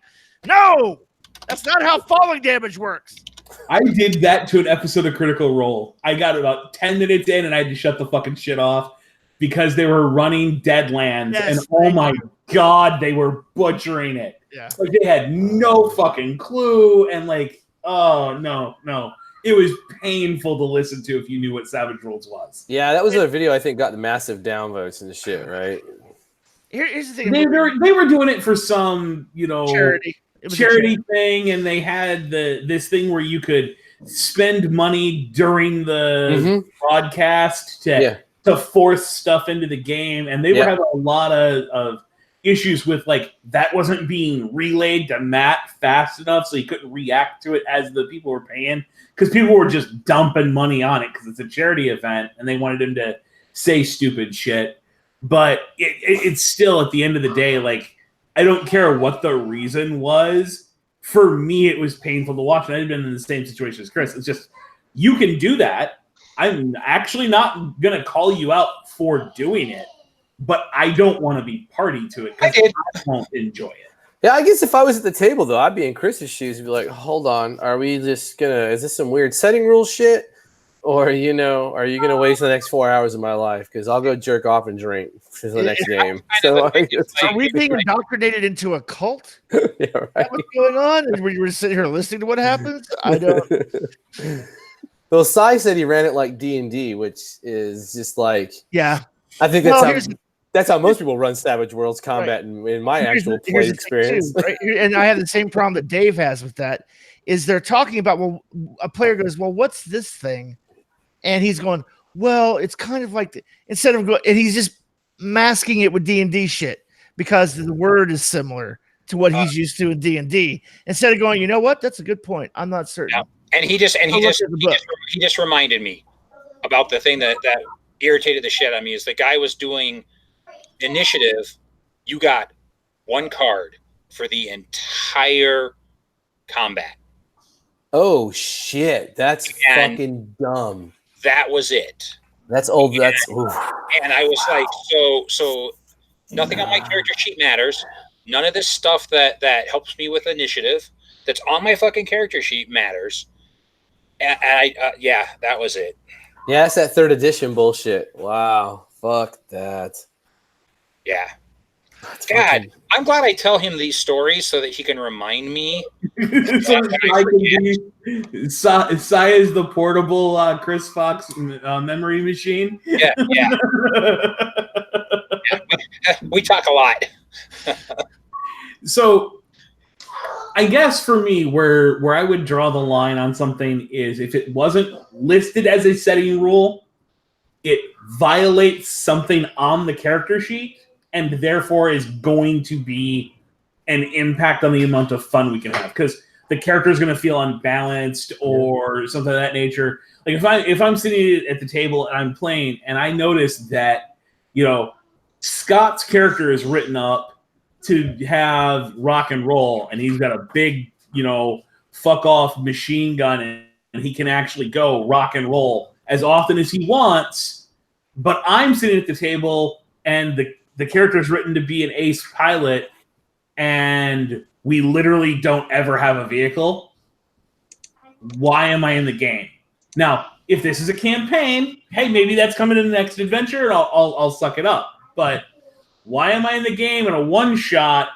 No, that's not how falling damage works." I did that to an episode of Critical Role. I got about 10 minutes in, and I had to shut the fucking shit off because they were running Deadlands, and oh my god, they were butchering it. Yeah, like they had no fucking clue, and oh no, it was painful to listen to if you knew what Savage Worlds was. Yeah, that was a video I think got massive downvotes and the shit, right? Here's the thing: they were doing it for some charity thing, and they had this thing where you could spend money during the broadcast to force stuff into the game, and they were having a lot of issues with that wasn't being relayed to Matt fast enough, so he couldn't react to it as the people were paying, because people were just dumping money on it because it's a charity event and they wanted him to say stupid shit. But it's still, at the end of the day, I don't care what the reason was. For me, it was painful to watch, and I've been in the same situation as Chris. It's just, you can do that. I'm actually not going to call you out for doing it, but I don't want to be party to it because I won't enjoy it. Yeah, I guess if I was at the table, though, I'd be in Chris's shoes and be like, hold on, are we just is this some weird setting rule shit? Or, are you going to waste the next 4 hours of my life? Because I'll go jerk off and drink for the next game. So, are we being indoctrinated into a cult? Yeah, right. What's going on? And we were sitting here listening to what happens? I don't. Well, Sai said he ran it like D&D, which is just yeah. I think that's how most people run Savage Worlds combat in my actual play experience. Too, right? And I have the same problem that Dave has with that. Is they're talking about, a player goes, well, what's this thing? And he's going, well, it's kind of like instead of going, and he's just masking it with D&D shit because the word is similar to what he's used to in D&D. Instead of going, you know what? That's a good point. I'm not certain. Yeah. And he just reminded me about the thing that irritated the shit out of me. Is the guy was doing initiative. You got one card for the entire combat. Oh shit, that's fucking dumb. That was it. That's old. And I was like, so nothing on my character sheet matters. None of this stuff that helps me with initiative that's on my fucking character sheet matters. And that was it. Yeah, it's that 3rd edition bullshit. Wow, fuck that. Yeah. God, I'm glad I tell him these stories so that he can remind me. Sai is the portable Chris Fox memory machine. Yeah. We talk a lot. So I guess for me, where I would draw the line on something is if it wasn't listed as a setting rule, it violates something on the character sheet, and therefore is going to be an impact on the amount of fun we can have, because the character is going to feel unbalanced or something of that nature. Like if I'm sitting at the table and I'm playing and I notice that, Scott's character is written up to have rock and roll, and he's got a big, fuck off machine gun, and he can actually go rock and roll as often as he wants. But I'm sitting at the table, and the character is written to be an ace pilot, and we literally don't ever have a vehicle. Why am I in the game? Now, if this is a campaign, hey, maybe that's coming in the next adventure, and I'll suck it up. But why am I in the game in a one-shot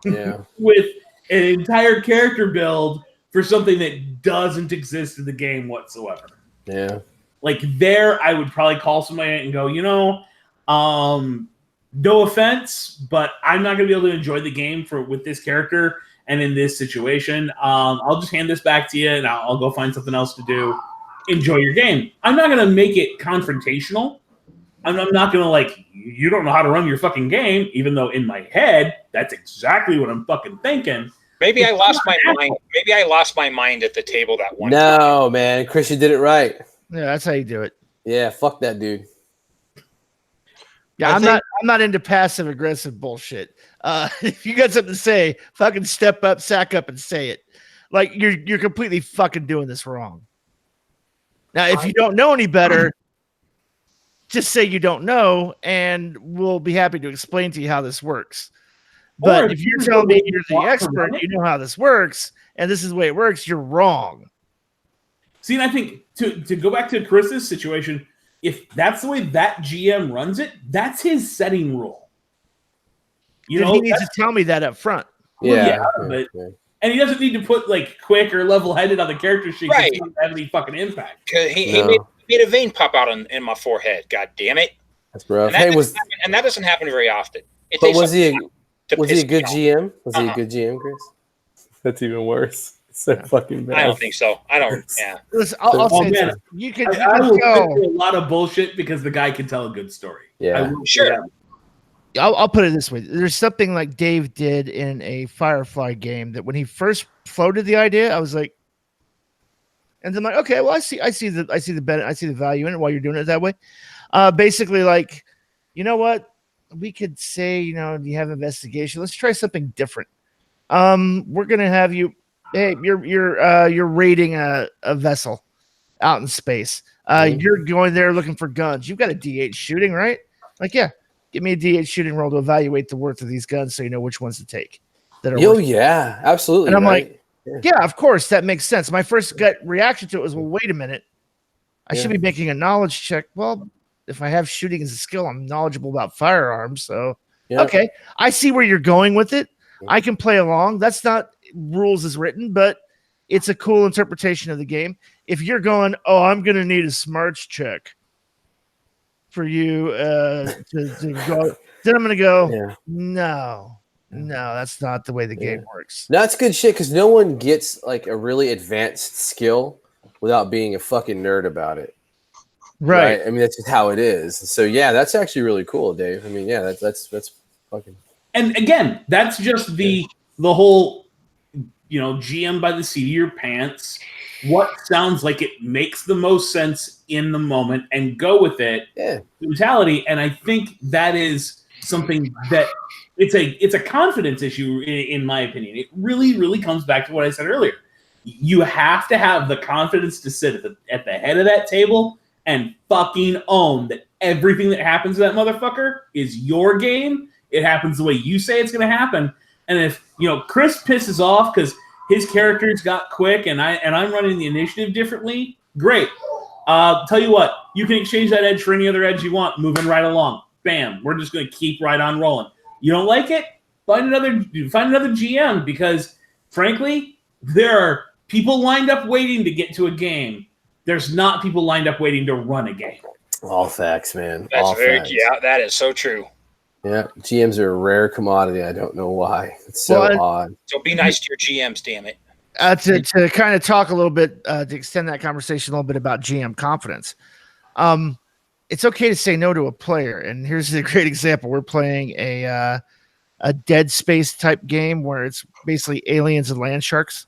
with an entire character build for something that doesn't exist in the game whatsoever? Yeah. Like there, I would probably call somebody and go, no offense, but I'm not going to be able to enjoy the game with this character and in this situation. I'll just hand this back to you, and I'll go find something else to do. Enjoy your game. I'm not going to make it confrontational. I'm not going to you don't know how to run your fucking game, even though in my head, that's exactly what I'm fucking thinking. Maybe I lost my mind. Maybe I lost my mind at the table that one time. No, man. Chris, you did it right. Yeah, that's how you do it. Yeah, fuck that dude. Yeah, I'm not into passive aggressive bullshit. If you got something to say, fucking step up, sack up, and say it. Like you're completely fucking doing this wrong. Now, if you don't know any better, just say you don't know, and we'll be happy to explain to you how this works. But if you're telling me you're the expert, you know how this works, and this is the way it works, you're wrong. See, and I think to go back to Chris's situation, if that's the way that GM runs it, that's his setting rule. He needs to tell me that up front. Yeah. And he doesn't need to put quick or level-headed on the character sheet right. to have any fucking impact. He made a vein pop out in my forehead. God damn it! That's rough. And that doesn't happen very often. But was he a good GM? Was he a good GM, Chris? That's even worse. It's so fucking bad. I don't think so. I don't. Yeah. Listen, I'll say this. You can I will go a lot of bullshit because the guy can tell a good story. Yeah, sure. I'll put it this way. There's something like Dave did in a Firefly game that when he first floated the idea, I was like, and I'm like, okay, well, I see the value in it while you're doing it that way. Basically, you know what? We could say, you have investigation. Let's try something different. We're gonna have you. Hey, you're raiding a vessel out in space. You're going there looking for guns. You've got a D8 shooting, right? Yeah. Give me a D8 shooting roll to evaluate the worth of these guns so you know which ones to take. Yeah, absolutely. And I'm like, yeah, of course, that makes sense. My first gut reaction to it was, well, wait a minute. I should be making a knowledge check. Well, if I have shooting as a skill, I'm knowledgeable about firearms. So, okay, I see where you're going with it. I can play along. That's not rules as written, but it's a cool interpretation of the game. If you're going, I'm going to need a smarts check for you to go, then I'm going to go, no, that's not the way the game works. No, that's good shit because no one gets a really advanced skill without being a fucking nerd about it. Right. I mean, that's just how it is. So, yeah, that's actually really cool, Dave. I mean, yeah, that's fucking. And again, that's just the whole, GM by the seat of your pants. What sounds like it makes the most sense in the moment and go with it mentality. And I think that is something that it's a confidence issue in my opinion. It really, really comes back to what I said earlier. You have to have the confidence to sit at the head of that table and fucking own that everything that happens to that motherfucker is your game. It happens the way you say it's going to happen. And if, Chris pisses off because his characters got quick and I'm running the initiative differently, great. Tell you what, you can exchange that edge for any other edge you want, moving right along. Bam. We're just going to keep right on rolling. You don't like it? Find another GM because, frankly, there are people lined up waiting to get to a game. There's not people lined up waiting to run a game. All facts, man. That's that is so true. Yeah, GMs are a rare commodity. I don't know why. It's so odd. So be nice to your GMs, damn it. To kind of talk a little bit, to extend that conversation a little bit about GM confidence. It's okay to say no to a player. And here's a great example. We're playing a Dead Space type game where it's basically aliens and land sharks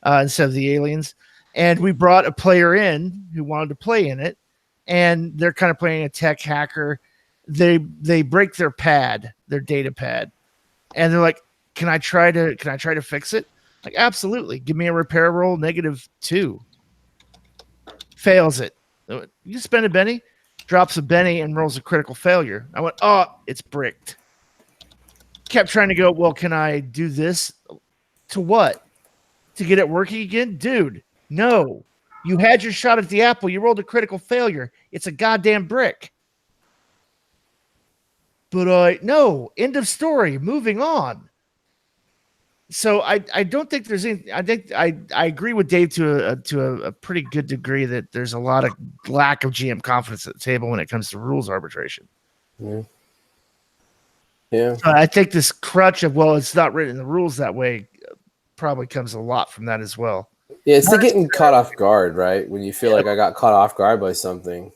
instead of the aliens. And we brought a player in who wanted to play in it. And they're kind of playing a tech hacker. They break their data pad, And they're like, can I try to fix it? Like, absolutely. Give me a repair roll, -2. Fails it. You spend a Benny, drops a Benny, and rolls a critical failure. I went, oh, it's bricked. Kept trying to go, well, can I do this? To what? To get it working again? Dude, no. You had your shot at the apple. You rolled a critical failure. It's a goddamn brick. But no, end of story. Moving on. So I don't think there's any. I think I agree with Dave to a pretty good degree that there's a lot of lack of GM confidence at the table when it comes to rules arbitration. Yeah. Yeah. So I think this crutch of, well, it's not written in the rules that way probably comes a lot from that as well. Yeah, it's the getting caught off guard, right? When you feel like I got caught off guard by something.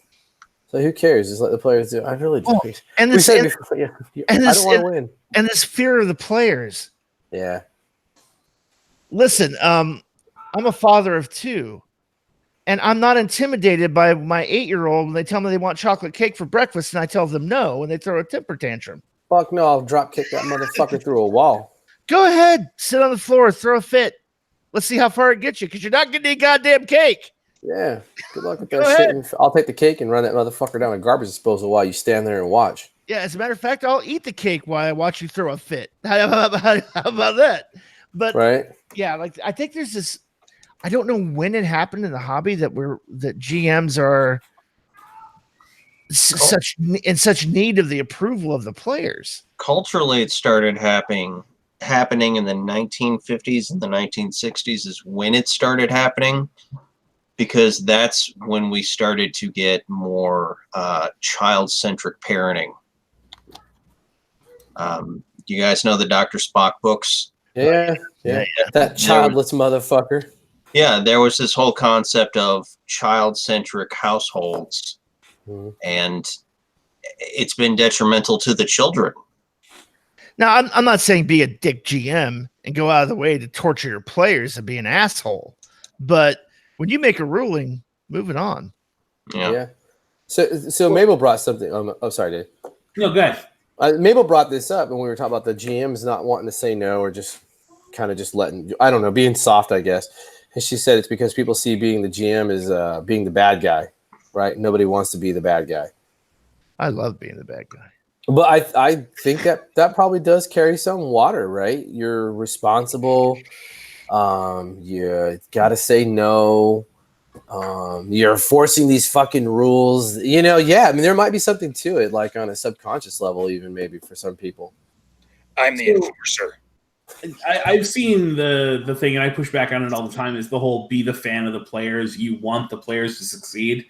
So who cares? Just let the players do it. I really do. And I don't want to win. And this fear of the players. Yeah. Listen, I'm a father of 2, and I'm not intimidated by my 8-year-old when they tell me they want chocolate cake for breakfast, and I tell them no, and they throw a temper tantrum. Fuck no, I'll drop kick that motherfucker through a wall. Go ahead, sit on the floor, throw a fit. Let's see how far it gets you, because you're not getting any goddamn cake. Yeah, good luck with that shit. And I'll take the cake and run that motherfucker down a garbage disposal while you stand there and watch. Yeah, as a matter of fact, I'll eat the cake while I watch you throw a fit. How about that? But right. Yeah, like I think there's this. I don't know when it happened in the hobby that GMs are in such need of the approval of the players. Culturally, it started happening in the 1950s and the 1960s is when it started happening, because that's when we started to get more child-centric parenting. You guys know the Dr. Spock books? Yeah. That childless motherfucker. Yeah, there was this whole concept of child-centric households, and it's been detrimental to the children. Now, I'm not saying be a dick GM and go out of the way to torture your players and be an asshole, but when you make a ruling, move it on. Yeah. So Mabel brought something. Oh, sorry, Dave. No, go ahead. Mabel brought this up when we were talking about the GMs not wanting to say no or just kind of just letting, I don't know, being soft, I guess. And she said it's because people see being the GM as being the bad guy, right? Nobody wants to be the bad guy. I love being the bad guy. But I think that probably does carry some water, right? You're responsible. You got to say no. You're forcing these fucking rules. Yeah, I mean, there might be something to it, like on a subconscious level, even maybe for some people. I'm the enforcer. I've seen the thing, and I push back on it all the time, is the whole be the fan of the players. You want the players to succeed.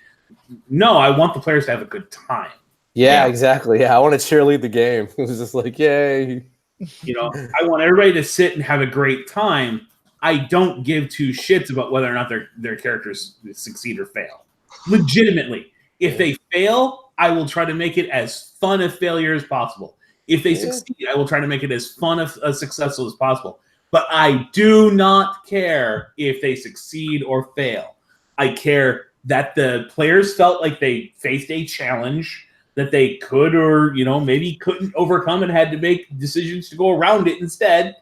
No, I want the players to have a good time. Yeah, exactly. Yeah, I want to cheerlead the game. It was just like, yay. I want everybody to sit and have a great time. I don't give 2 shits about whether or not their characters succeed or fail. Legitimately. If they fail, I will try to make it as fun a failure as possible. If they succeed, I will try to make it as fun of a successful as possible. But I do not care if they succeed or fail. I care that the players felt like they faced a challenge that they could or, maybe couldn't overcome and had to make decisions to go around it instead.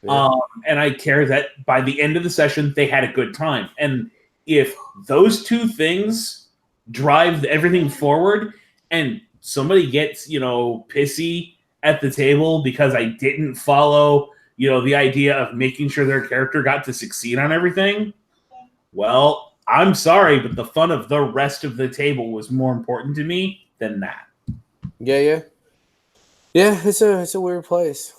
Yeah. And I care that by the end of the session, they had a good time. And if those 2 things drive everything forward and somebody gets, pissy at the table because I didn't follow, the idea of making sure their character got to succeed on everything, well, I'm sorry, but the fun of the rest of the table was more important to me than that. Yeah. It's a weird place.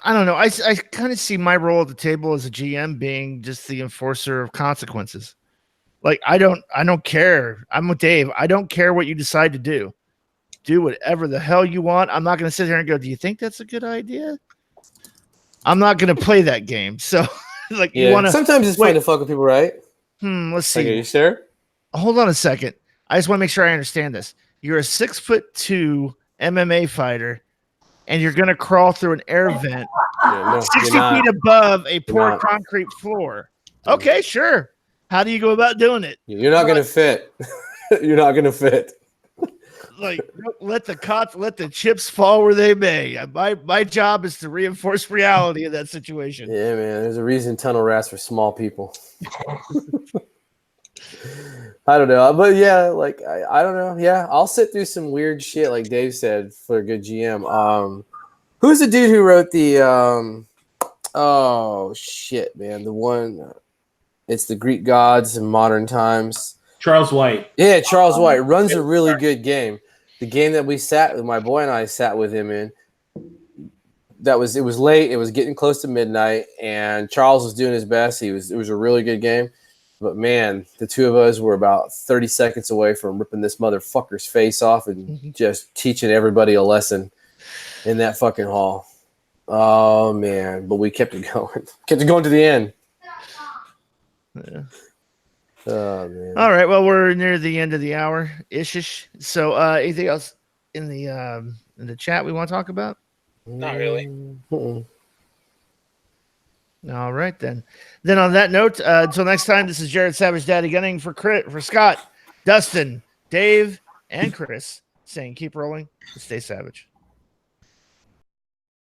I don't know. I kind of see my role at the table as a GM being just the enforcer of consequences. Like I don't care. I'm with Dave. I don't care what you decide to do. Do whatever the hell you want. I'm not going to sit here and go, do you think that's a good idea? I'm not going to play that game. So you want to. Sometimes it's fun to fuck with people, right? Let's see. Okay, you sure? Hold on a second. I just want to make sure I understand this. You're a 6'2" MMA fighter, and you're going to crawl through an air vent 60 feet above a poured concrete floor. Okay, sure. How do you go about doing it? You're not going to fit. You're not going to fit. like let the chips fall where they may. My job is to reinforce reality in that situation. Yeah, man. There's a reason tunnel rats for small people. I don't know, but yeah, like I don't know. Yeah, I'll sit through some weird shit, like Dave said, for a good GM. Who's the dude who wrote the? Oh shit, man, the one. It's the Greek gods in modern times. Charles White. Yeah, Charles White runs a really good game. The game that we sat with, my boy and I sat with him in. It was late. It was getting close to midnight, and Charles was doing his best. It was a really good game. But man, the two of us were about 30 seconds away from ripping this motherfucker's face off and just teaching everybody a lesson in that fucking hall. Oh man, but we kept it going. Kept it going to the end. Yeah. Oh man. All right. Well, we're near the end of the hour ish. So, anything else in the chat we want to talk about? Not really. Mm-mm. All right then. Then on that note, until next time, this is Jared Savage Daddy Gunning for Scott, Dustin, Dave, and Chris saying keep rolling and stay savage.